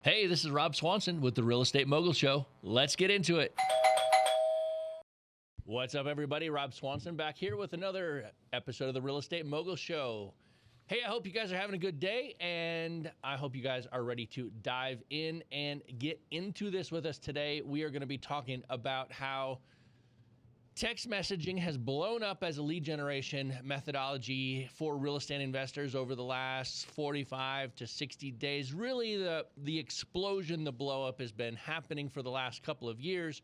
Hey, this is Rob Swanson with the Real Estate Mogul Show. Let's get into it. What's up, everybody? Rob Swanson back here with another episode of the Real Estate Mogul Show. Hey, I hope you guys are having a good day, and I hope you guys are ready to dive in and get into this with us today. We are going to be talking about how text messaging has blown up as a lead generation methodology for real estate investors over the last 45 to 60 days. Really, the explosion, the blow up has been happening for the last couple of years.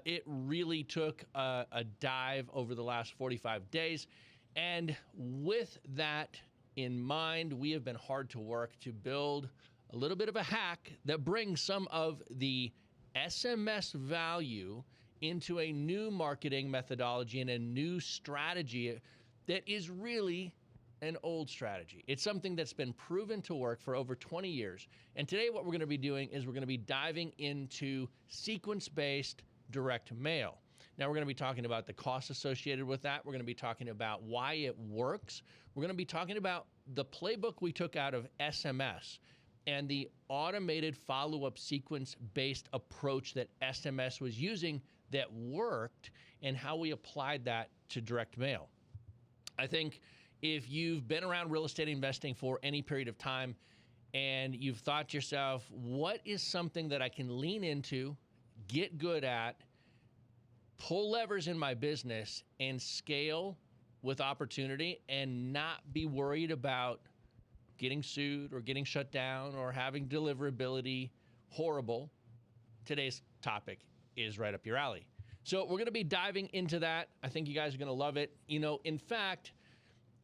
It really took a dive over the last 45 days. And with that in mind, we have been hard to work to build a little bit of a hack that brings some of the SMS value into a new marketing methodology and a new strategy that is really an old strategy. It's something that's been proven to work for over 20 years. And today what we're going to be doing is we're going to be diving into sequence-based direct mail. Now we're going to be talking about the costs associated with that. We're going to be talking about why it works. We're going to be talking about the playbook we took out of SMS and the automated follow-up sequence-based approach that SMS was using that worked, and how we applied that to direct mail. I think if you've been around real estate investing for any period of time and you've thought to yourself, what is something that I can lean into, get good at, pull levers in my business, and scale with opportunity and not be worried about getting sued or getting shut down or having deliverability horrible, today's topic is right up your alley. So we're going to be diving into that. I think you guys are going to love it. You know, in fact,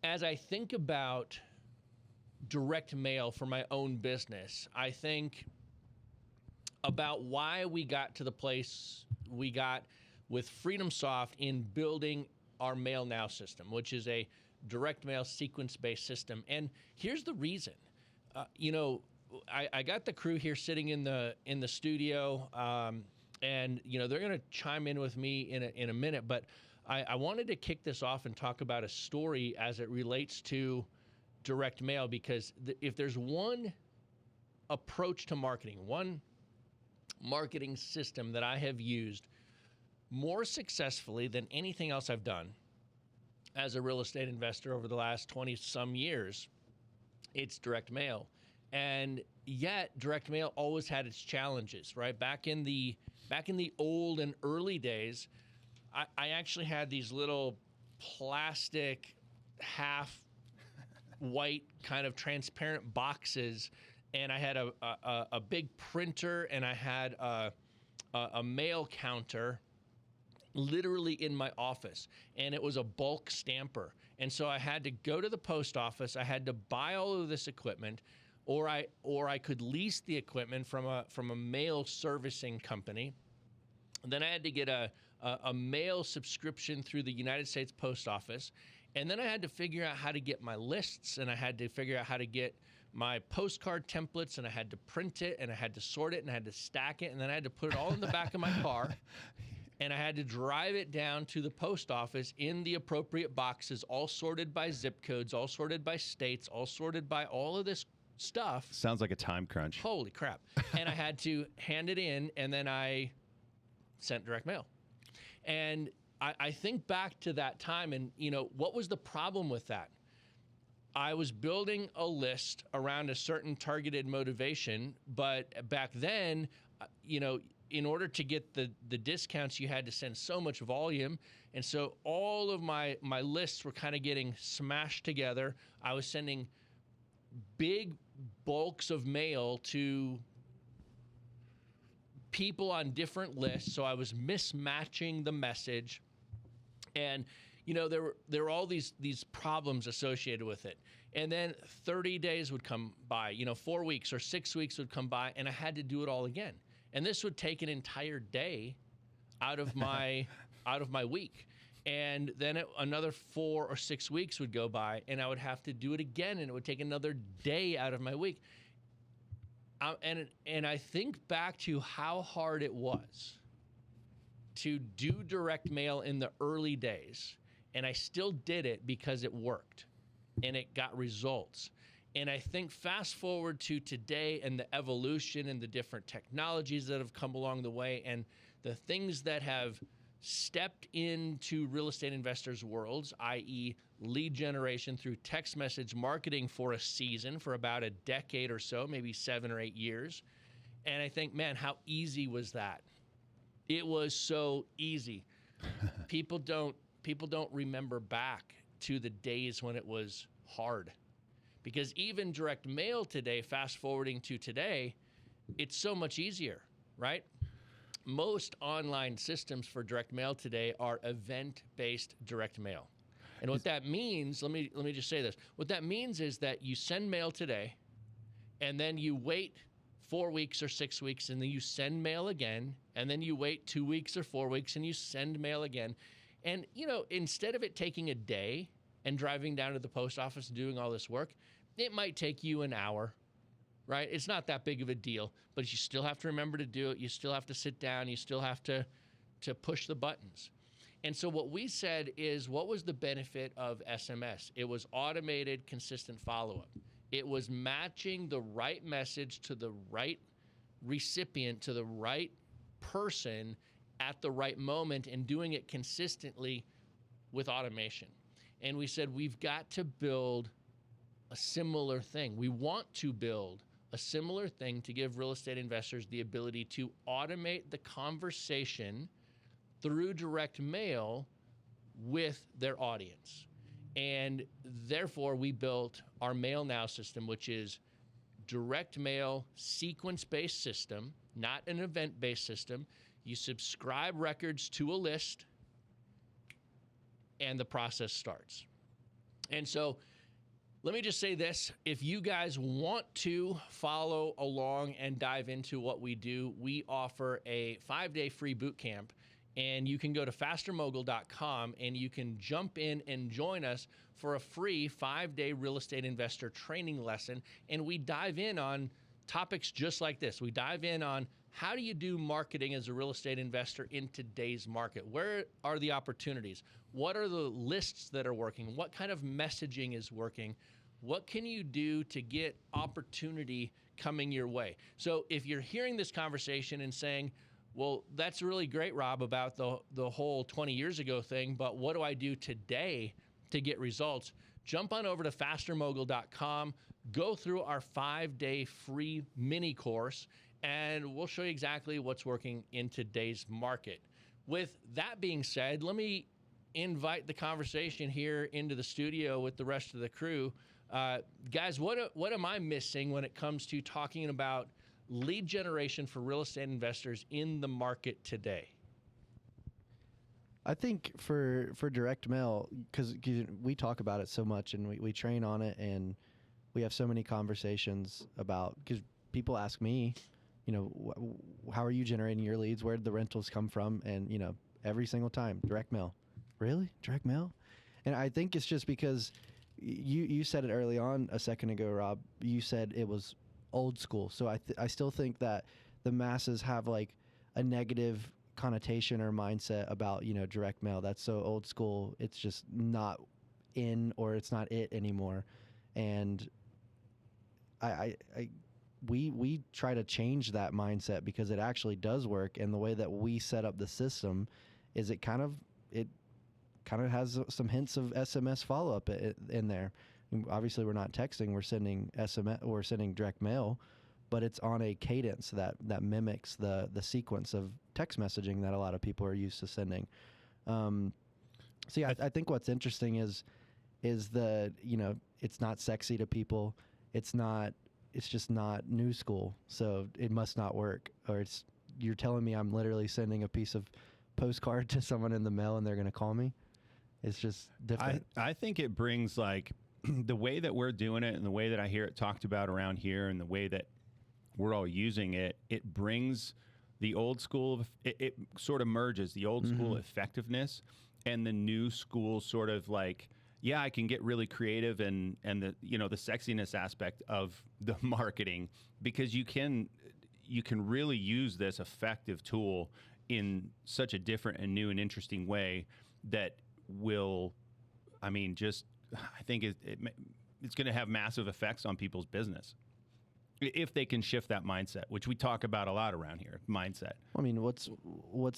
as I think about direct mail for my own business, I think about why we got to the place we got with FreedomSoft in building our Mail Now system, which is a direct mail sequence-based system. And here's the reason. I got the crew here sitting in the studio, and they're going to chime in with me in a minute. But I wanted to kick this off and talk about a story as it relates to direct mail, because if there's one approach to marketing, one marketing system that I have used more successfully than anything else I've done as a real estate investor over the last 20 some years, it's direct mail. And yet direct mail always had its challenges, right? Back in the old and early days, I actually had these little plastic half white kind of transparent boxes, and I had a big printer, and I had a mail counter literally in my office, and it was a bulk stamper. And so I had to go to the post office. I had to buy all of this equipment, or I could lease the equipment from a mail servicing company. And then I had to get a mail subscription through the United States Post Office. And then I had to figure out how to get my lists, and I had to figure out how to get my postcard templates, and I had to print it, and I had to sort it, and I had to stack it, and then I had to put it all in the back of my car. And I had to drive it down to the post office in the appropriate boxes, all sorted by zip codes, all sorted by states, all sorted by all of this stuff. Sounds like a time crunch. Holy crap. And I had to hand it in, and then I sent direct mail. And I think back to that time, and, what was the problem with that? I was building a list around a certain targeted motivation, but back then, in order to get the discounts, you had to send so much volume. And so all of my lists were kind of getting smashed together. I was sending big bulks of mail to people on different lists. So I was mismatching the message. And, there were all these problems associated with it. And then 30 days would come by, 4 weeks or 6 weeks would come by, and I had to do it all again. And this would take an entire day out of my week. And then another 4 or 6 weeks would go by, and I would have to do it again, and it would take another day out of my week. And I think back to how hard it was to do direct mail in the early days, and I still did it because it worked and it got results. And I think fast forward to today and the evolution and the different technologies that have come along the way and the things that have stepped into real estate investors' worlds, i.e. lead generation through text message marketing for a season, for about a decade or so, maybe 7 or 8 years. And I think, man, how easy was that? It was so easy. People don't remember back to the days when it was hard. Because even direct mail today, fast forwarding to today, it's so much easier, right? Most online systems for direct mail today are event-based direct mail. And what that means, let me just say this. What that means is that you send mail today, and then you wait 4 weeks or 6 weeks, and then you send mail again, and then you wait 2 weeks or 4 weeks, and you send mail again. And, instead of it taking a day and driving down to the post office and doing all this work, it might take you an hour, right? It's not that big of a deal, but you still have to remember to do it. You still have to sit down. You still have to push the buttons. And so what we said is, what was the benefit of SMS? It was automated, consistent follow-up. It was matching the right message to the right recipient, to the right person at the right moment, and doing it consistently with automation. And we said, we've got to build a similar thing. We want to build a similar thing to give real estate investors the ability to automate the conversation through direct mail with their audience. And therefore, we built our Mail Now system, which is direct mail sequence-based system, not an event-based system. You subscribe records to a list, and the process starts. And so let me just say this. If you guys want to follow along and dive into what we do, we offer a 5-day free boot camp. And you can go to fastermogul.com and you can jump in and join us for a free 5-day real estate investor training lesson. And we dive in on topics just like this. We dive in on how do you do marketing as a real estate investor in today's market? Where are the opportunities? What are the lists that are working? What kind of messaging is working? What can you do to get opportunity coming your way? So if you're hearing this conversation and saying, well, that's really great, Rob, about the whole 20 years ago thing, but what do I do today to get results? Jump on over to fastermogul.com, go through our 5-day free mini course, and we'll show you exactly what's working in today's market. With that being said, let me invite the conversation here into the studio with the rest of the crew. Guys, what am I missing when it comes to talking about lead generation for real estate investors in the market today? I think for direct mail, because we talk about it so much and we train on it, and we have so many conversations about, because people ask me, how are you generating your leads? Where did the rentals come from? And, every single time, direct mail. Really? Direct mail? And I think it's just because you said it early on a second ago, Rob. You said it was old school. So I still think that the masses have like a negative connotation or mindset about, direct mail. That's so old school. It's just not in, or it's not it anymore. And we try to change that mindset, because it actually does work. And the way that we set up the system is it kind of has some hints of SMS follow-up in there. Obviously, we're not texting, we're sending SMS, we're sending direct mail, but it's on a cadence that mimics the sequence of text messaging that a lot of people are used to sending. I think what's interesting is it's not sexy to people. It's just not new school. So it must not work. Or you're telling me I'm literally sending a piece of postcard to someone in the mail and they're going to call me? It's just different. I think it brings like the way that we're doing it and the way that I hear it talked about around here and the way that we're all using it, it brings the old school, it sort of merges the old school effectiveness and the new school sort of like, yeah, I can get really creative and the, the sexiness aspect of the marketing, because you can really use this effective tool in such a different and new and interesting way that will, I think it's going to have massive effects on people's business if they can shift that mindset, which we talk about a lot around here, mindset. I mean, what's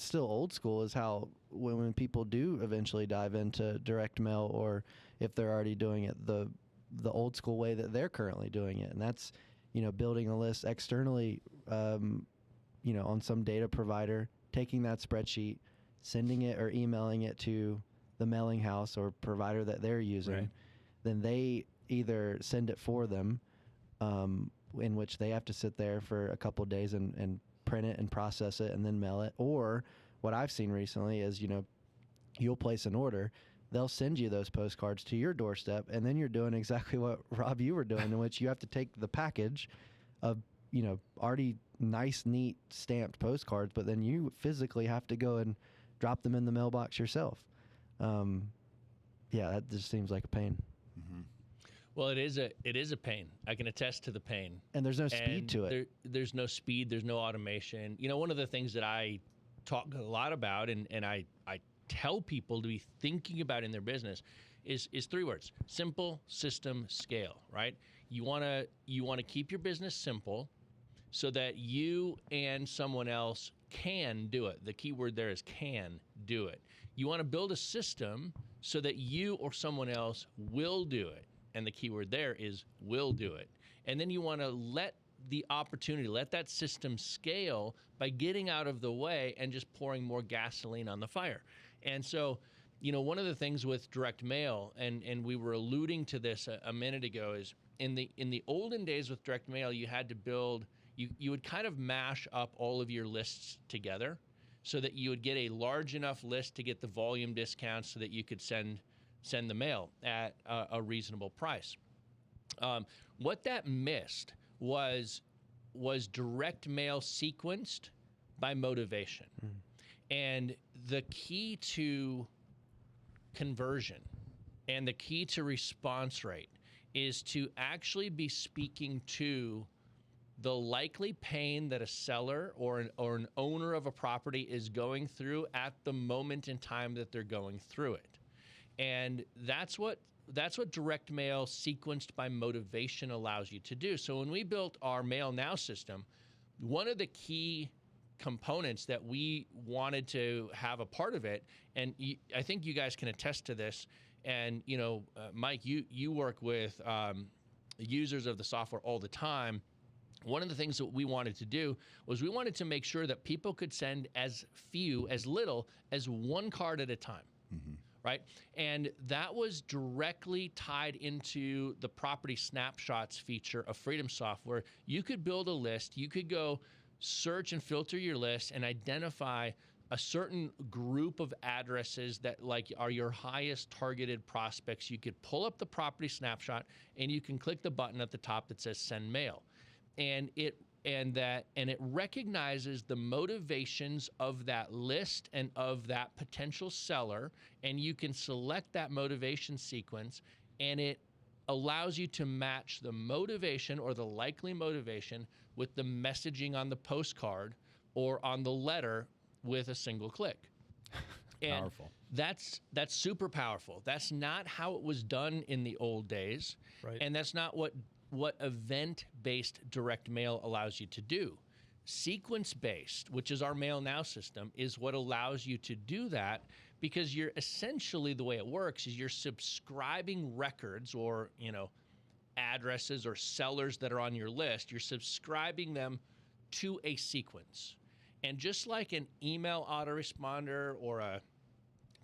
still old school is how when people do eventually dive into direct mail, or if they're already doing it the old school way that they're currently doing it, and that's, building a list externally, on some data provider, taking that spreadsheet, sending it or emailing it to the mailing house or provider that they're using. Right. Then they either send it for them, in which they have to sit there for a couple of days and print it and process it and then mail it. Or what I've seen recently is, you'll place an order, they'll send you those postcards to your doorstep, and then you're doing exactly what, Rob, you were doing, in which you have to take the package of, already nice, neat, stamped postcards, but then you physically have to go and drop them in the mailbox yourself. Yeah, that just seems like a pain. Mm-hmm. Well, it is a pain. I can attest to the pain. And there's no speed to it. There's no speed. There's no automation. One of the things that I talk a lot about, and I tell people to be thinking about in their business, is 3 words: simple, system, scale. Right? You want to keep your business simple, so that you and someone else can do it. The key word there is can do it. You want to build a system so that you or someone else will do it. And the key word there is will do it. And then you want to let that system scale by getting out of the way and just pouring more gasoline on the fire. And so, one of the things with direct mail, and we were alluding to this a minute ago, is in the olden days with direct mail, you had to build, you would kind of mash up all of your lists together so that you would get a large enough list to get the volume discounts so that you could send the mail at a reasonable price. What that missed was direct mail sequenced by motivation. And the key to conversion and the key to response rate is to actually be speaking to the likely pain that a seller or an owner of a property is going through at the moment in time that they're going through it. And that's what direct mail sequenced by motivation allows you to do. So when we built our Mail Now system, one of the key components that we wanted to have a part of it, and I think you guys can attest to this, and Mike, you work with users of the software all the time. One of the things that we wanted to do was we wanted to make sure that people could send as little as 1 card at a time. Mm-hmm. Right? And that was directly tied into the property snapshots feature of FreedomSoft, where you could build a list, you could go search and filter your list and identify a certain group of addresses that are your highest targeted prospects. You could pull up the property snapshot and you can click the button at the top that says send mail. And it recognizes the motivations of that list and of that potential seller, and you can select that motivation sequence, and it allows you to match the motivation or the likely motivation with the messaging on the postcard or on the letter with a single click. And powerful. That's super powerful. That's not how it was done in the old days, right? And that's not what event-based direct mail allows you to do. Sequence-based, which is our Mail Now system, is what allows you to do that, because you're essentially, the way it works is you're subscribing records or, addresses or sellers that are on your list. You're subscribing them to a sequence. And just like an email autoresponder or a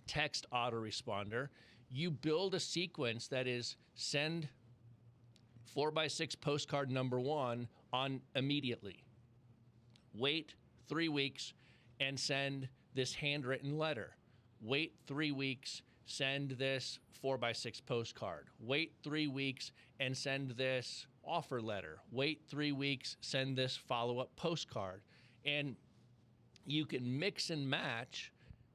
text autoresponder, you build a sequence that is send 4x6 postcard number 1 on immediately. Wait 3 weeks and send this handwritten letter. Wait 3 weeks, send this 4x6 postcard. Wait 3 weeks and send this offer letter. Wait 3 weeks, send this follow-up postcard. And you can mix and match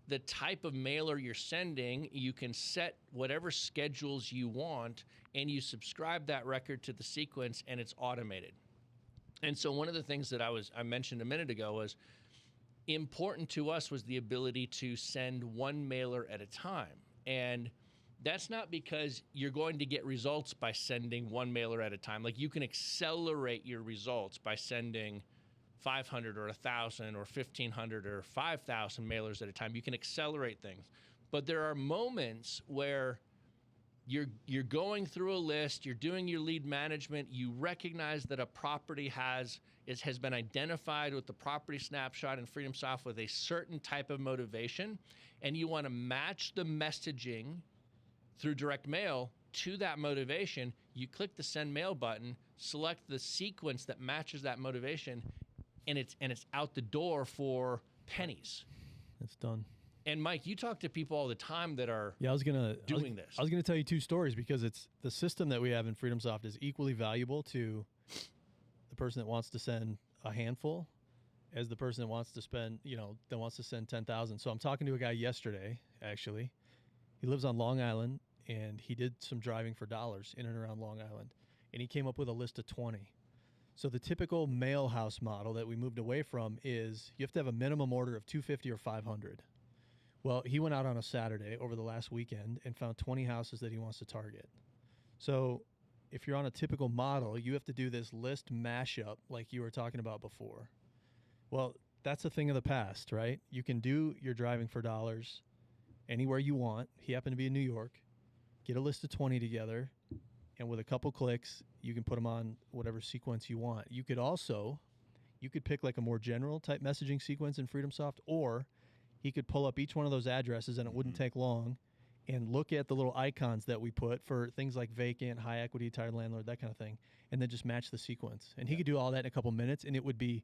the type of mailer you're sending. You can set whatever schedules you want, and you subscribe that record to the sequence, and it's automated. And so one of the things that I mentioned a minute ago was important to us was the ability to send one mailer at a time. And that's not because you're going to get results by sending one mailer at a time. Like, you can accelerate your results by sending 500 or 1,000 or 1,500 or 5,000 mailers at a time. You can accelerate things. But there are moments where you're going through a list, you're doing your lead management, you recognize that a property has been identified with the property snapshot in FreedomSoft with a certain type of motivation, and you want to match the messaging through direct mail to that motivation. You click the send mail button, select the sequence that matches that motivation, and it's out the door for pennies. It's done. And Mike, you talk to people all the time that are Yeah, I was gonna doing this. I was gonna tell you two stories because it's the system that we have in FreedomSoft is equally valuable to the person that wants to send a handful as the person that wants to spend, that wants to send 10,000. So I'm talking to a guy yesterday, actually. He lives on Long Island, and he did some driving for dollars in and around Long Island, and he came up with a list of 20. So the typical mail house model that we moved away from is you have to have a minimum order of 250 or 500. Well, he went out on a Saturday over the last weekend and found 20 houses that he wants to target. So if you're on a typical model, you have to do this list mashup like you were talking about before. Well, that's a thing of the past, right? You can do your driving for dollars anywhere you want. He happened to be in New York. Get a list of 20 together, and with a couple clicks, you can put them on whatever sequence you want. You could pick like a more general type messaging sequence in FreedomSoft, or he could pull up each one of those addresses, and it wouldn't take long, and look at the little icons that we put for things like vacant, high equity, tired landlord, that kind of thing, and then just match the sequence. And he could do all that in a couple minutes, and it would be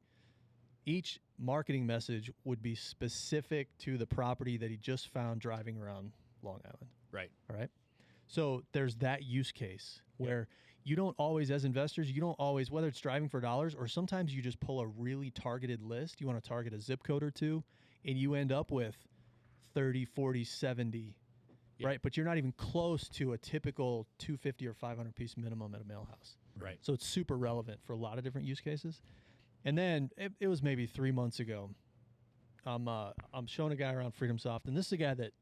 each marketing message would be specific to the property that he just found driving around Long Island. Right. All right. So there's that use case where you don't always, as investors, whether it's driving for dollars or sometimes you just pull a really targeted list. You want to target a zip code or two, and you end up with 30, 40, 70, right? But you're not even close to a typical 250 or 500 piece minimum at a mail house. Right. So it's super relevant for a lot of different use cases. And then it was maybe 3 months ago. I'm showing a guy around FreedomSoft, and this is a guy that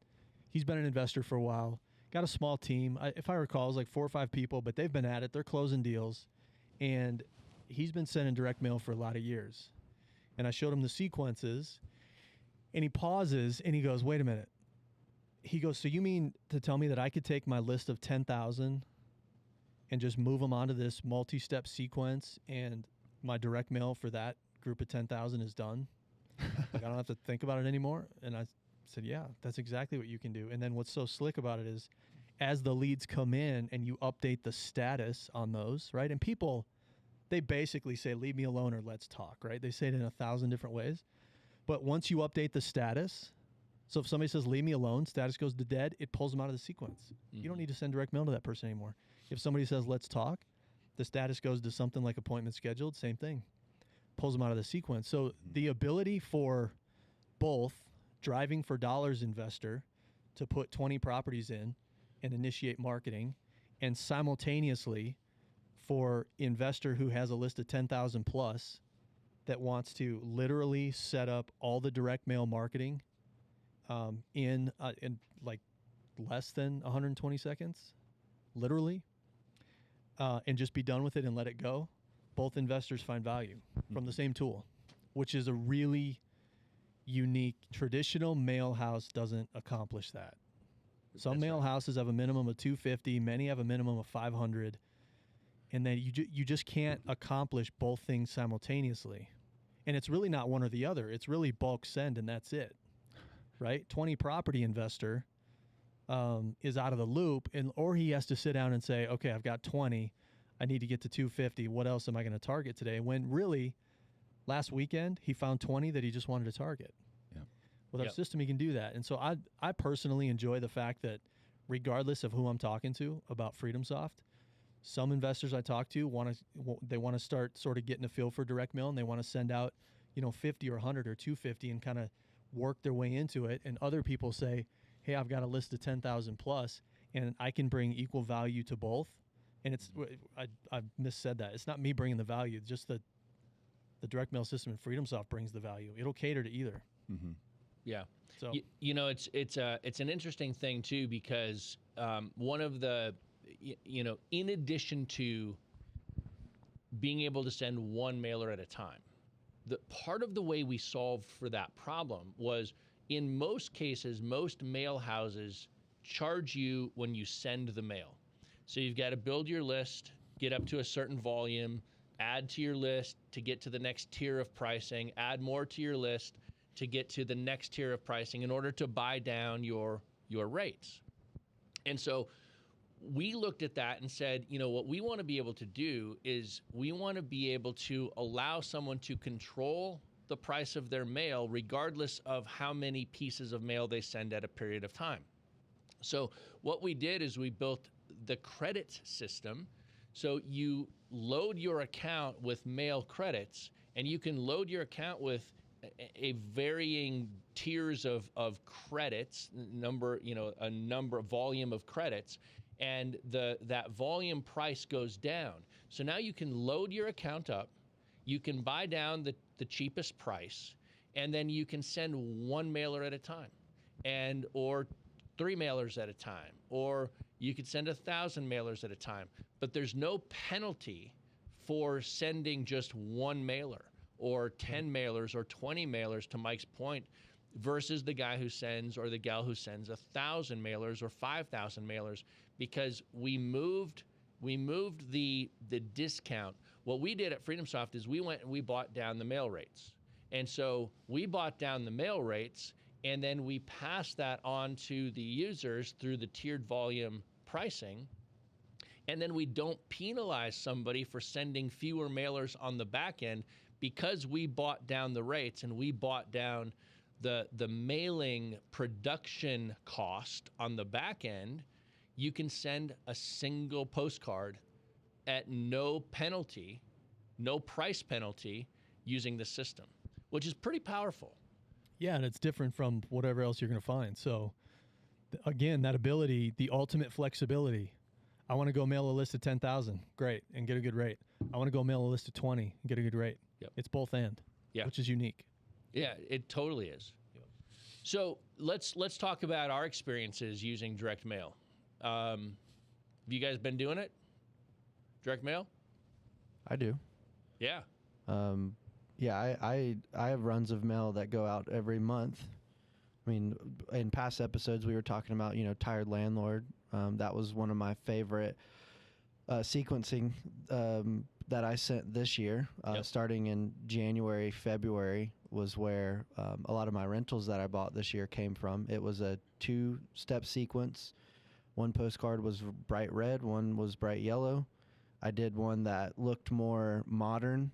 he's been an investor for a while. Got a small team. If I recall, it was like 4 or 5 people, but they've been at it. They're closing deals, and he's been sending direct mail for a lot of years. And I showed him the sequences, and he pauses, and he goes, wait a minute. He goes, so you mean to tell me that I could take my list of 10,000 and just move them onto this multi-step sequence, and my direct mail for that group of 10,000 is done? Like, I don't have to think about it anymore? And I said, yeah, that's exactly what you can do. And then what's so slick about it is as the leads come in and you update the status on those, right? And people, they basically say, leave me alone or let's talk, right? They say it in 1,000 different ways. But once you update the status, so if somebody says, leave me alone, status goes to dead, it pulls them out of the sequence. Mm-hmm. You don't need to send direct mail to that person anymore. If somebody says, let's talk, the status goes to something like appointment scheduled, same thing. Pulls them out of the sequence. So the ability for both driving for dollars investor to put 20 properties in and initiate marketing, and simultaneously for investor who has a list of 10,000 plus that wants to literally set up all the direct mail marketing in like less than 120 seconds, literally, and just be done with it and let it go. Both investors find value from the same tool, which is a really unique. Traditional mail house doesn't accomplish that. Some mail houses have a minimum of 250. Many have a minimum of 500. And then you just can't accomplish both things simultaneously. And it's really not one or the other. It's really bulk send, and that's it, right? 20 property investor is out of the loop, or he has to sit down and say, okay, I've got 20. I need to get to 250. What else am I going to target today? When really, last weekend, he found 20 that he just wanted to target. Yeah. With our system, he can do that. And so I personally enjoy the fact that regardless of who I'm talking to about FreedomSoft, some investors I talk to want to start sort of getting a feel for direct mail, and they want to send out, 50 or 100 or 250 and kind of work their way into it. And other people say, hey, I've got a list of 10,000 plus, and I can bring equal value to both. And it's I missaid that. It's not me bringing the value. Just the direct mail system in FreedomSoft brings the value. It'll cater to either. Mm-hmm. Yeah. So it's an interesting thing too, because one of the, in addition to being able to send one mailer at a time, the part of the way we solved for that problem was, in most cases, most mail houses charge you when you send the mail. So you've got to build your list, get up to a certain volume, add to your list to get to the next tier of pricing, add more to your list to get to the next tier of pricing in order to buy down your rates. And so we looked at that and said, what we want to be able to do is we want to be able to allow someone to control the price of their mail regardless of how many pieces of mail they send at a period of time. So what we did is we built the credit system. So you load your account with mail credits, and you can load your account with a varying tiers of credits, volume of credits, and that volume price goes down. So now you can load your account up, you can buy down the cheapest price, and then you can send one mailer at a time, or 3 mailers at a time, or you could send 1,000 mailers at a time. But there's no penalty for sending just one mailer or 10 mailers or 20 mailers, to Mike's point, versus the guy who sends or the gal who sends 1,000 mailers or 5,000 mailers, because we moved the discount. What we did at FreedomSoft is we went and we bought down the mail rates. And so we bought down the mail rates, and then we passed that on to the users through the tiered volume pricing. And then we don't penalize somebody for sending fewer mailers on the back end, because we bought down the rates and we bought down the mailing production cost on the back end. You can send a single postcard at no penalty, no price penalty, using the system, which is pretty powerful. Yeah, and it's different from whatever else you're going to find. So, again, that ability, the ultimate flexibility. I want to go mail a list of 10,000, great, and get a good rate. I want to go mail a list of 20 and get a good rate. Yep. It's both and, which is unique. Yeah, it totally is. Yep. So let's talk about our experiences using direct mail. Have you guys been doing it? Direct mail? I do. Yeah. Yeah, I have runs of mail that go out every month. I mean, in past episodes, we were talking about, Tired Landlord. That was one of my favorite sequencing that I sent this year. Starting in January, February was where a lot of my rentals that I bought this year came from. It was a 2-step sequence. One postcard was bright red, one was bright yellow. I did one that looked more modern.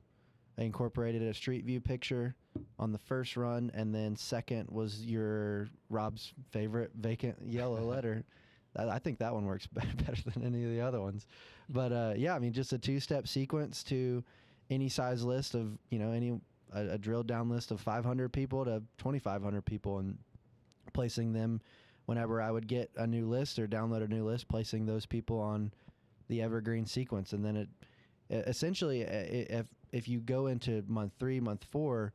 I incorporated a street view picture on the first run, and then second was Rob's favorite vacant yellow letter. I think that one works better than any of the other ones. But just a 2-step sequence to any size list of, a drilled down list of 500 people to 2,500 people, and placing them whenever I would get a new list or download a new list, placing those people on the evergreen sequence. And then it essentially, if you go into month 3, month 4,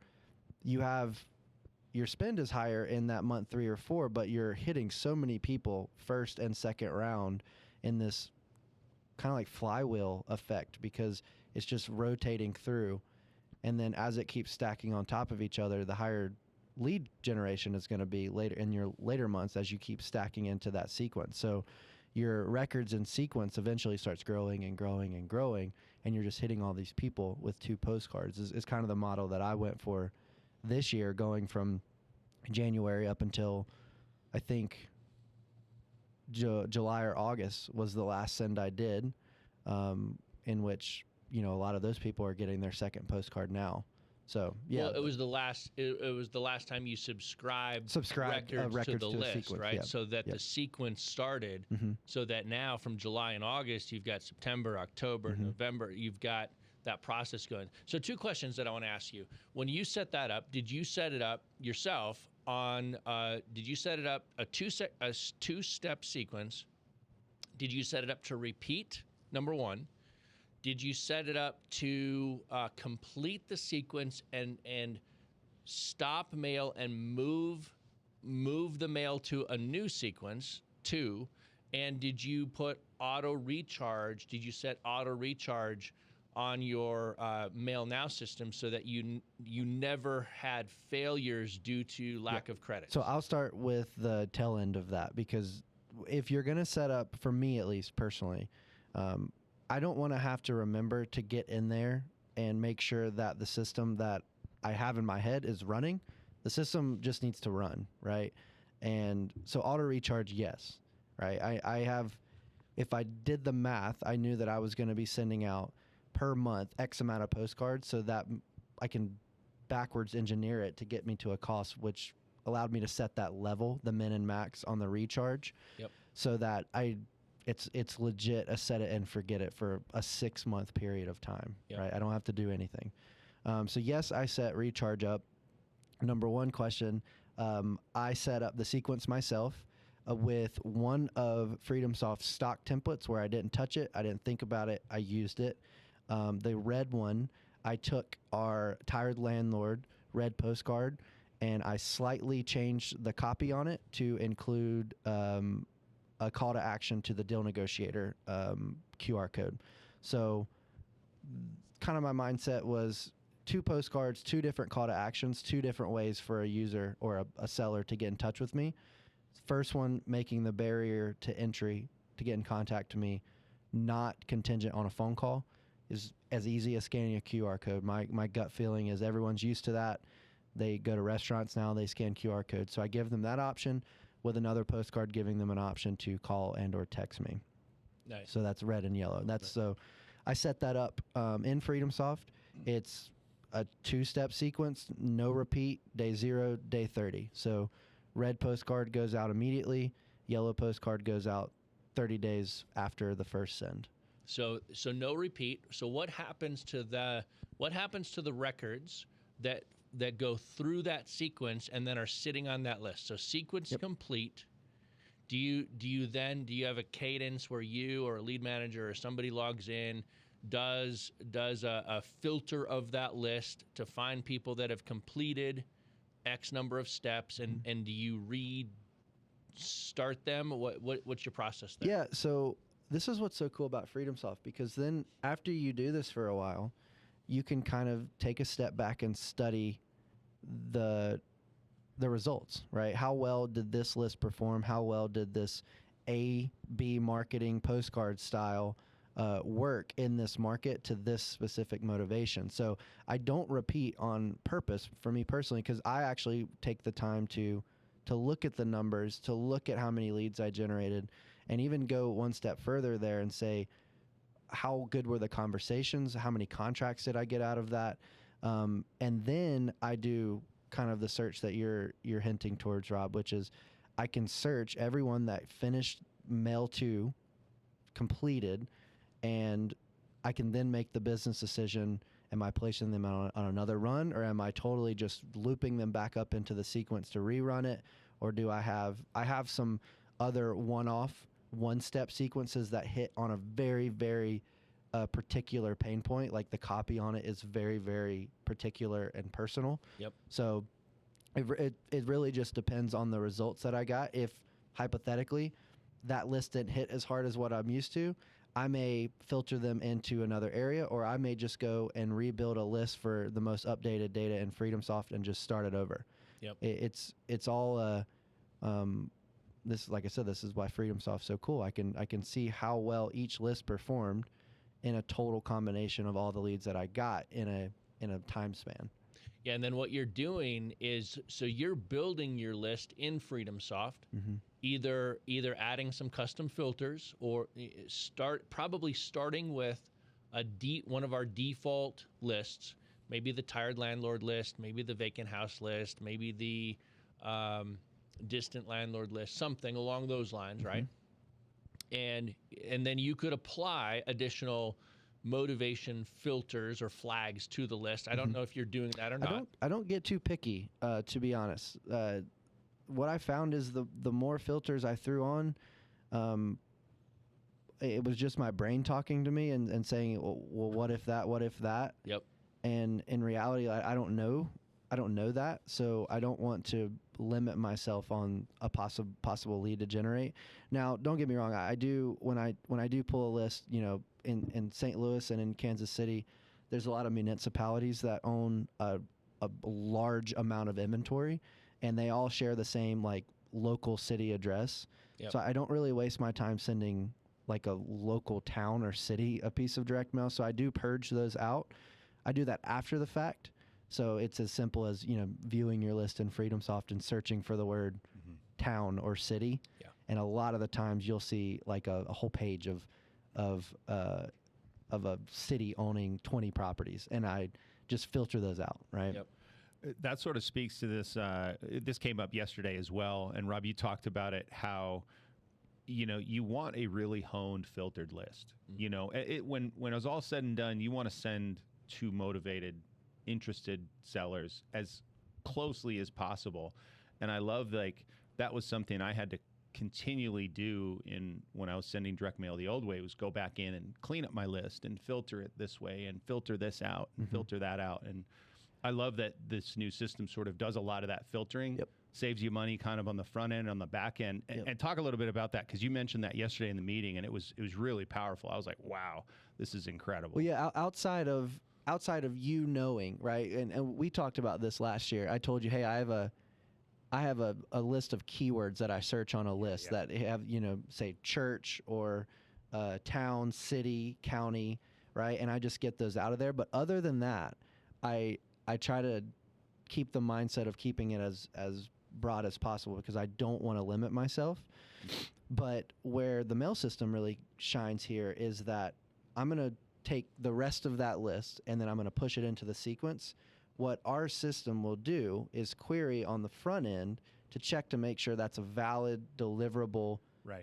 your spend is higher in that month 3 or 4, but you're hitting so many people first and second round in this kind of like flywheel effect, because it's just rotating through. And then as it keeps stacking on top of each other, the higher lead generation is going to be later in your later months as you keep stacking into that sequence. So your records and sequence eventually starts growing and growing and growing, and you're just hitting all these people with 2 postcards is kind of the model that I went for this year, going from January up until I think July or August was the last send I did, in which a lot of those people are getting their second postcard now. So yeah, well, it was the last time you subscribed records to the list, sequence, right? Yeah. So that the sequence started. Mm-hmm. So that now from July and August, you've got September, October, Mm-hmm. November. You've got that process going. So 2 questions that I want to ask you. When you set that up, did you set it up yourself on? Did you set it up a 2-step sequence? Did you set it up to repeat? Number 1. Did you set it up to complete the sequence and stop mail and move the mail to a new sequence? 2. And did you put auto recharge? Did you set auto recharge on your Mail Now system so that you never had failures due to lack of credit? So I'll start with the tail end of that, because if you're going to set up, for me at least personally, I don't want to have to remember to get in there and make sure that the system that I have in my head is running. The system just needs to run, right? And so auto recharge, yes, right? I have, if I did the math, I knew that I was going to be sending out per month X amount of postcards, so that I can backwards engineer it to get me to a cost which allowed me to set that level, the min and max on the recharge. Yep. So that it's legit a set it and forget it for a 6-month period of time. Yep. Right? I don't have to do anything. So yes, I set recharge up. Number one question, I set up the sequence myself with one of FreedomSoft's stock templates where I didn't touch it. I didn't think about it. I used it. The red one, I took our Tired Landlord red postcard and I slightly changed the copy on it to include a call to action to the deal negotiator QR code. So kind of my mindset was 2 postcards, 2 different call to actions, 2 different ways for a user or a seller to get in touch with me. First one, making the barrier to entry to get in contact with me not contingent on a phone call, is as easy as scanning a QR code. My gut feeling is everyone's used to that. They go to restaurants now, they scan QR codes. So I give them that option with another postcard giving them an option to call and or text me. Nice. So that's red and yellow. That's so I set that up in FreedomSoft. It's a 2-step sequence, no repeat, day 0, day 30. So red postcard goes out immediately, yellow postcard goes out 30 days after the first send. So no repeat. So what happens to the records that go through that sequence and then are sitting on that list? So sequence complete. Do you have a cadence where you or a lead manager or somebody logs in, does a filter of that list to find people that have completed X number of steps, and do you restart them? What's your process there? Yeah, so this is what's so cool about FreedomSoft, because then after you do this for a while, you can kind of take a step back and study the results, right? How well did this list perform? How well did this A/B marketing postcard style work in this market to this specific motivation? So I don't repeat on purpose for me personally, because I actually take the time to look at the numbers, to look at how many leads I generated, and even go one step further there and say, how good were the conversations? How many contracts did I get out of that? And then I do kind of the search that you're hinting towards, Rob, which is I can search everyone that finished mail to completed, and I can then make the business decision. Am I placing them on another run, or am I totally just looping them back up into the sequence to rerun it? Or do I have some other one-step sequences that hit on a very, very particular pain point, like the copy on it is very, very particular and personal. Yep. So it really just depends on the results that I got. If hypothetically that list didn't hit as hard as what I'm used to, I may filter them into another area, or I may just go and rebuild a list for the most updated data in FreedomSoft and just start it over. Yep. It's all this, like I said, this is why FreedomSoft's so cool. I can see how well each list performed in a total combination of all the leads that I got in a time span. Yeah, and then what you're doing is, so you're building your list in FreedomSoft, either adding some custom filters, or starting with one of our default lists, maybe the Tired Landlord list, maybe the Vacant House list, maybe the Distant Landlord list, something along those lines, right? And then you could apply additional motivation filters or flags to the list. I don't know if you're doing that or not. I don't get too picky, to be honest. What I found is the more filters I threw on, it was just my brain talking to me and saying, well, what if that? What if that? Yep. And in reality, I don't know that, so I don't want to limit myself on a possible lead to generate. Now, don't get me wrong. I do when I do pull a list, in St. Louis and in Kansas City, there's a lot of municipalities that own a large amount of inventory, and they all share the same like local city address. Yep. So I don't really waste my time sending like a local town or city a piece of direct mail. So I do purge those out. I do that after the fact. So it's as simple as, viewing your list in FreedomSoft and searching for the word town or city. Yeah. And a lot of the times you'll see like a whole page of a city owning 20 properties, and I just filter those out, right? Yep. That sort of speaks to this. This came up yesterday as well. And Rob, you talked about it, how, you want a really honed, filtered list. When it was all said and done, you want to send to motivated, interested sellers as closely as possible. And I love, like, that was something I had to continually do when I was sending direct mail the old way, was go back in and clean up my list and filter it this way and filter this out and filter that out. And I love that this new system sort of does a lot of that filtering. Yep. Saves you money kind of on the front end, on the back end. And talk a little bit about that, because you mentioned that yesterday in the meeting, and it was really powerful. I was like, wow, this is incredible. Well, yeah, outside of you knowing, right? And we talked about this last year. I told you, hey, I have a list of keywords that I search on a list that have, say church or town, city, county, right? And I just get those out of there. But other than that, I try to keep the mindset of keeping it as broad as possible, because I don't want to limit myself. But where the mail system really shines here is that I'm going to take the rest of that list and then I'm going to push it into the sequence. What our system will do is query on the front end to check to make sure that's a valid, deliverable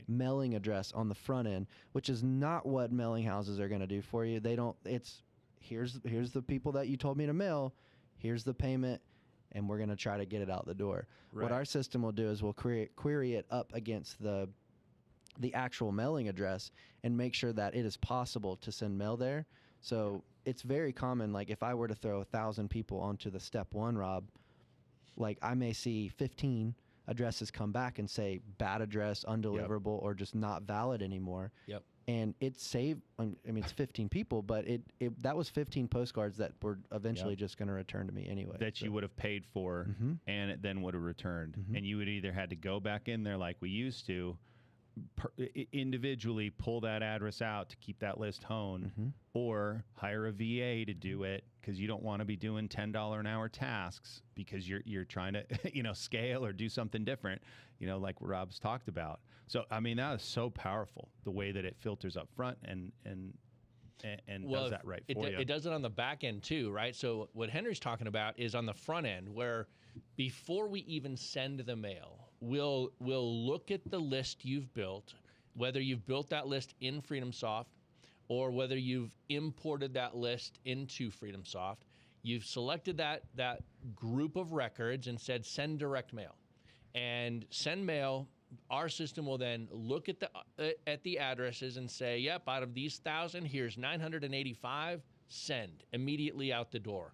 mailing address on the front end, which is not what mailing houses are going to do for you. They don't. It's here's the people that you told me to mail. Here's the payment, and we're going to try to get it out the door. Right. What our system will do is we'll query it up against the actual mailing address and make sure that it is possible to send mail there. So it's very common, like if I were to throw 1,000 people onto the step one, Rob, like I may see 15 addresses come back and say bad address, undeliverable, or just not valid anymore. Yep. And it saved, it's 15 people, but that was 15 postcards that were eventually just going to return to me anyway. That you would have paid for, and it then would have returned. And you would either had to go back in there like we used to, individually pull that address out to keep that list honed, or hire a VA to do it, because you don't want to be doing $10 an hour tasks because you're trying to scale or do something different, like Rob's talked about. So that is so powerful, the way that it filters up front and does that right for you. It does it on the back end too, right? So what Henry's talking about is on the front end, where before we even send the mail, we'll look at the list you've built, whether you've built that list in FreedomSoft or whether you've imported that list into FreedomSoft. You've selected that group of records and said send direct mail. And send mail, our system will then look at the addresses and say, yep, out of these 1,000, here's 985, send immediately out the door.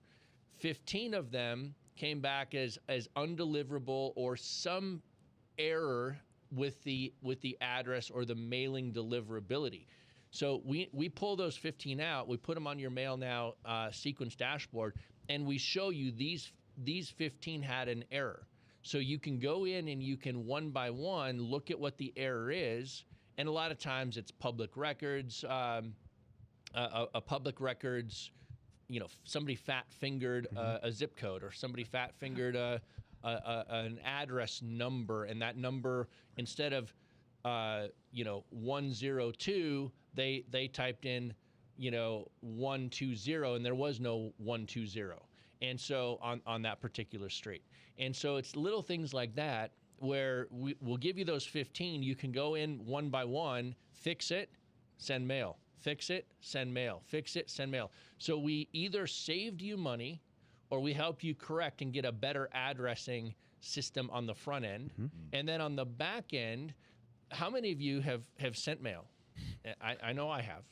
15 of them came back as undeliverable or some error with the address or the mailing deliverability. So we pull those 15 out, we put them on your Mail Now sequence dashboard, and we show you these 15 had an error. So you can go in and you can one by one look at what the error is, and a lot of times it's public records, a public records, somebody fat-fingered a zip code, or somebody fat-fingered an address number, and that number, instead of 102, they typed in 120, and there was no 120, and so on that particular street. And so it's little things like that where we'll give you those 15. You can go in one by one, fix it, send mail. Fix it, send mail. Fix it, send mail. So we either saved you money or we help you correct and get a better addressing system on the front end. And then on the back end, how many of you have sent mail? I know I have.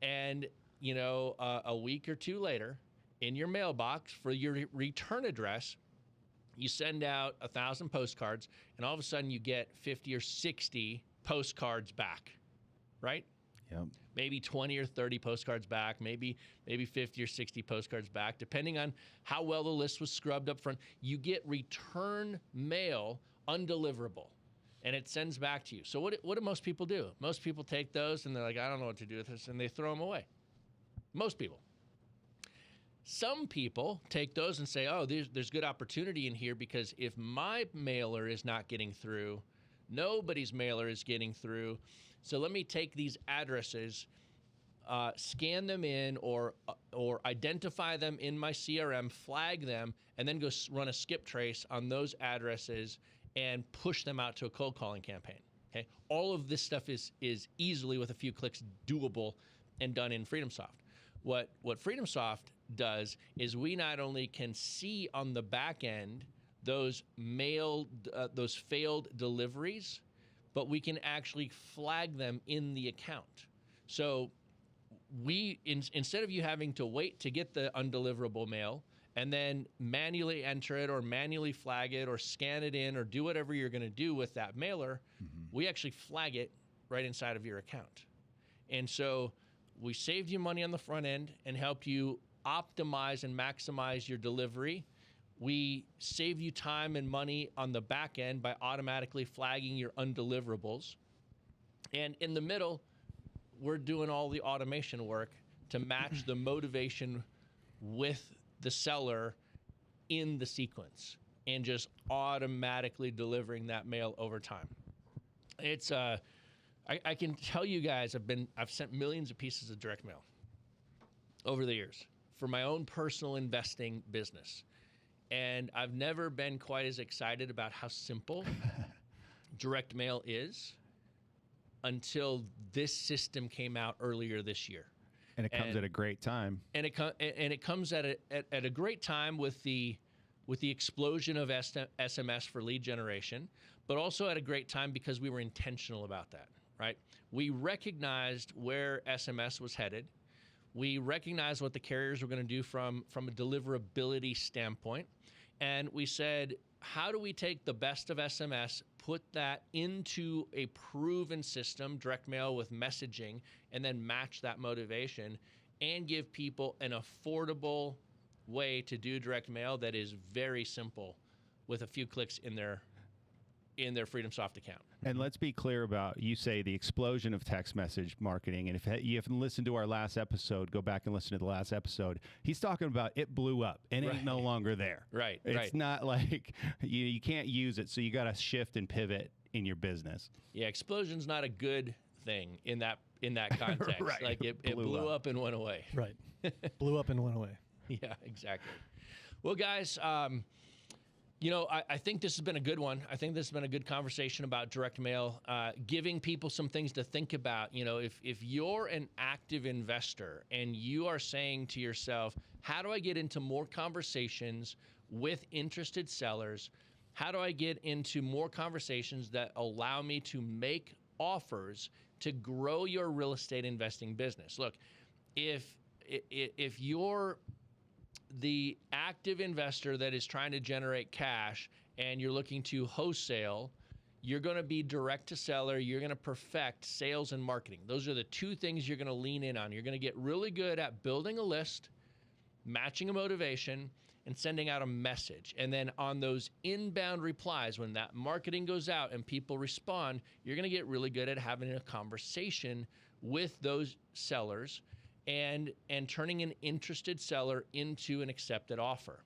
And, a week or two later, in your mailbox for your return address, You send out 1,000 postcards, and all of a sudden you get 50 or 60 postcards back, right? Yep. Maybe 20 or 30 postcards back, maybe 50 or 60 postcards back, depending on how well the list was scrubbed up front. You get return mail undeliverable, and it sends back to you. So what do most people do? Most people take those, and they're like, I don't know what to do with this, and they throw them away. Most people. Some people take those and say, oh, there's good opportunity in here, because if my mailer is not getting through, nobody's mailer is getting through. So let me take these addresses, scan them in, or identify them in my CRM, flag them, and then go run a skip trace on those addresses and push them out to a cold calling campaign. Okay, all of this stuff is easily, with a few clicks, doable and done in FreedomSoft. What FreedomSoft does is we not only can see on the back end those those failed deliveries, but we can actually flag them in the account. So we, instead of you having to wait to get the undeliverable mail and then manually enter it or manually flag it or scan it in or do whatever you're going to do with that mailer, we actually flag it right inside of your account. And so we saved you money on the front end and helped you optimize and maximize your delivery. We save you time and money on the back end by automatically flagging your undeliverables. And in the middle, we're doing all the automation work to match the motivation with the seller in the sequence and just automatically delivering that mail over time. It's I can tell you guys, I've sent millions of pieces of direct mail over the years for my own personal investing business. And I've never been quite as excited about how simple direct mail is until this system came out earlier this year. And it comes at a great time. And it comes at a great time with the explosion of SMS for lead generation, but also at a great time because we were intentional about that, right? We recognized where SMS was headed. We recognized what the carriers were going to do from a deliverability standpoint. And we said, how do we take the best of SMS, put that into a proven system, direct mail with messaging, and then match that motivation and give people an affordable way to do direct mail that is very simple with a few clicks in their FreedomSoft account. And let's be clear about, you say the explosion of text message marketing. And if you haven't listened to our last episode, go back and listen to the last episode. He's talking about it blew up and ain't no longer there. Right. It's not like you can't use it. So you got to shift and pivot in your business. Yeah. Explosion's not a good thing in that context. Right. Like it blew up and went away. Right. Blew up and went away. Yeah, exactly. Well, guys, I think this has been a good one. I think this has been a good conversation about direct mail, giving people some things to think about. If you're an active investor and you are saying to yourself, how do I get into more conversations with interested sellers? How do I get into more conversations that allow me to make offers to grow your real estate investing business? Look, if you're the active investor that is trying to generate cash and you're looking to wholesale, you're going to be direct to seller. You're going to perfect sales and marketing. Those are the two things you're going to lean in on. You're going to get really good at building a list, matching a motivation, and sending out a message. And then on those inbound replies, when that marketing goes out and people respond, you're going to get really good at having a conversation with those sellers and turning an interested seller into an accepted offer.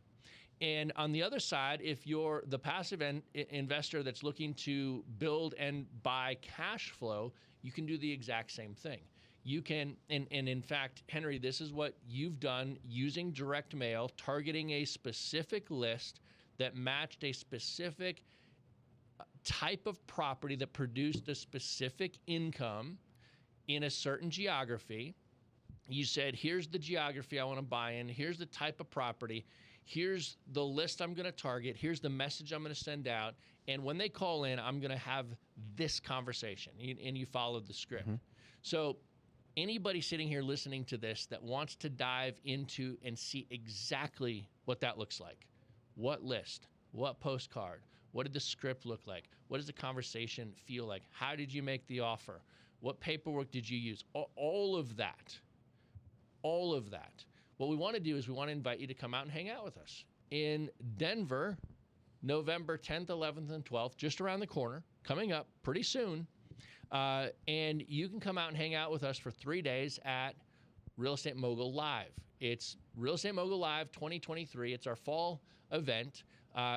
And on the other side, if you're the passive investor that's looking to build and buy cash flow, you can do the exact same thing. You can, and in fact, Henry, this is what you've done using direct mail, targeting a specific list that matched a specific type of property that produced a specific income in a certain geography. You said, here's the geography I want to buy in. Here's the type of property. Here's the list I'm going to target. Here's the message I'm going to send out. And when they call in, I'm going to have this conversation. And you followed the script. Mm-hmm. So anybody sitting here listening to this that wants to dive into and see exactly what that looks like, what list, What postcard? What did the script look like? What does the conversation feel like? How did you make the offer? What paperwork did you use? All of that. All of that. What we want to do is we want to invite you to come out and hang out with us in Denver, November 10th, 11th, and 12th, just around the corner, coming up pretty soon. And you can come out and hang out with us for 3 days at Real Estate Mogul Live. It's Real Estate Mogul Live 2023. It's our fall event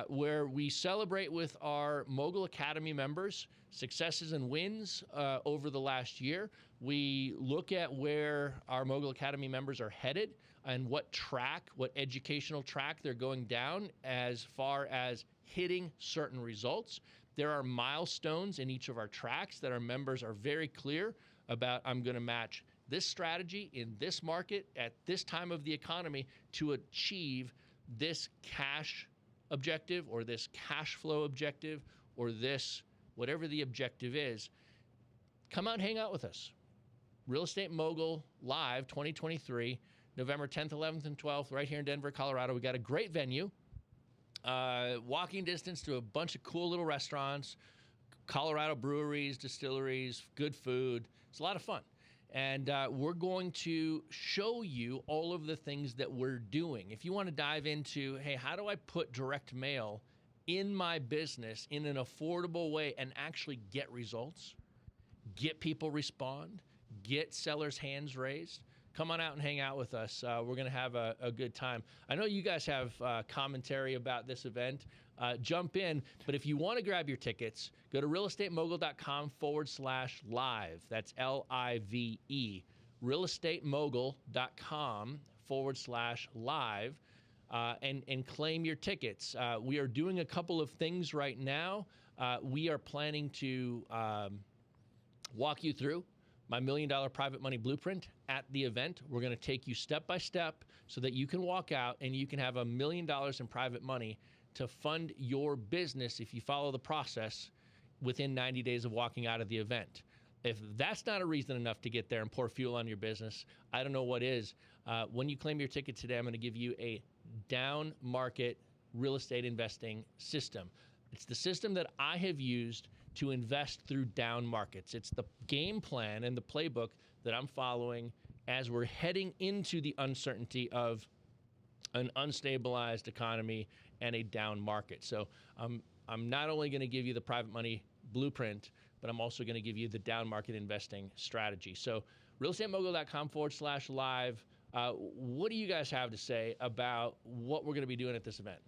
where we celebrate with our Mogul Academy members successes and wins over the last year. We look at where our Mogul Academy members are headed and what educational track they're going down as far as hitting certain results. There are milestones in each of our tracks that our members are very clear about. I'm going to match this strategy in this market at this time of the economy to achieve this cash objective or this cash flow objective or this, whatever the objective is. Come out and hang out with us. Real Estate Mogul Live 2023, November 10th, 11th, and 12th, right here in Denver, Colorado. We got a great venue. Walking distance to a bunch of cool little restaurants, Colorado breweries, distilleries, good food. It's a lot of fun. And we're going to show you all of the things that we're doing. If you want to dive into, hey, how do I put direct mail in my business in an affordable way and actually get results, get people respond, get sellers' hands raised, come on out and hang out with us. We're going to have a good time. I know you guys have commentary about this event. Jump in. But if you want to grab your tickets, go to realestatemogul.com/live. That's LIVE. realestatemogul.com/live. And claim your tickets. We are doing a couple of things right now. We are planning to walk you through my $1 Million Private Money Blueprint at the event. We're going to take you step by step so that you can walk out and you can have $1 million in private money to fund your business if you follow the process within 90 days of walking out of the event. If that's not a reason enough to get there and pour fuel on your business, I don't know what is. When you claim your ticket today, I'm going to give you a down market real estate investing system. It's the system that I have used to invest through down markets. It's the game plan and the playbook that I'm following as we're heading into the uncertainty of an unstabilized economy and a down market. So I'm not only going to give you the private money blueprint, but I'm also going to give you the down market investing strategy. So realestatemogul.com/live. What do you guys have to say about what we're going to be doing at this event?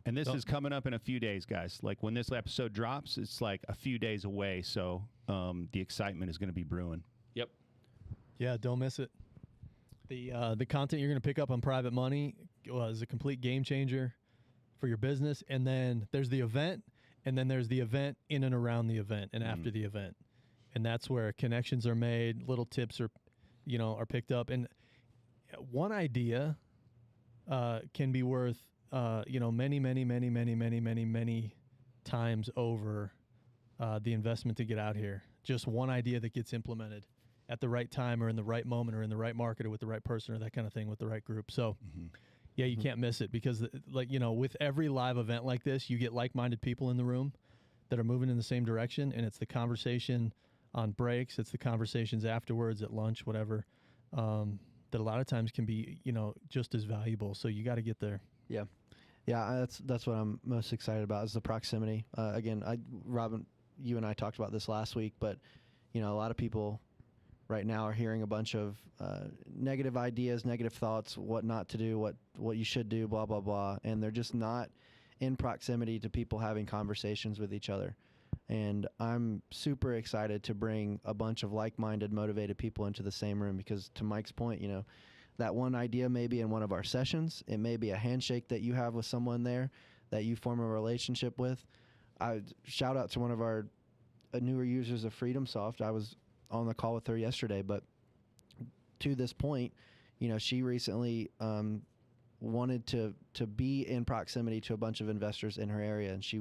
And this is coming up in a few days, guys. Like when this episode drops, it's like a few days away. So the excitement is going to be brewing. Yep. Yeah, don't miss it. The content you're going to pick up on private money is a complete game changer for your business. And then there's the event, and then there's the event in and around the event and after the event. And that's where connections are made, little tips are picked up. And one idea can be worth many times over the investment to get out here. Just one idea that gets implemented at the right time or in the right moment or in the right market or with the right person or that kind of thing with the right group. So, yeah, you can't miss it because, with every live event like this, you get like-minded people in the room that are moving in the same direction, and it's the conversation on breaks, it's the conversations afterwards at lunch, whatever, that a lot of times can be, just as valuable. So you got to get there. Yeah. Yeah, that's what I'm most excited about is the proximity. Again, Robin, you and I talked about this last week, but, a lot of people right now are hearing a bunch of negative ideas, negative thoughts, what not to do, what you should do, blah, blah, blah. And they're just not in proximity to people having conversations with each other. And I'm super excited to bring a bunch of like-minded, motivated people into the same room because to Mike's point, that one idea may be in one of our sessions. It may be a handshake that you have with someone there that you form a relationship with. I shout out to one of our newer users of FreedomSoft. I was on the call with her yesterday, but to this point, she recently wanted to be in proximity to a bunch of investors in her area, and she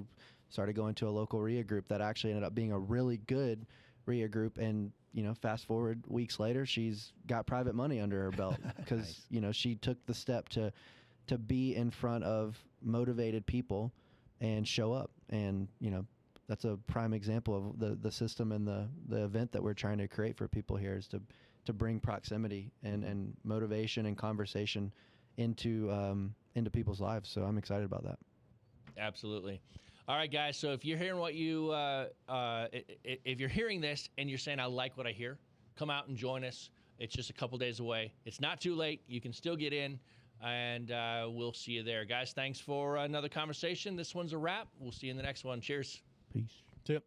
started going to a local RIA group that actually ended up being a really good RIA group. And fast forward weeks later, she's got private money under her belt because Nice. she took the step to be in front of motivated people and show up. And, that's a prime example of the system and the event that we're trying to create for people here, is to bring proximity and motivation and conversation into people's lives. So I'm excited about that. Absolutely. All right, guys. So if you're hearing if you're hearing this and you're saying, I like what I hear, come out and join us. It's just a couple days away. It's not too late. You can still get in, and we'll see you there. Guys, thanks for another conversation. This one's a wrap. We'll see you in the next one. Cheers. Peace. Tip.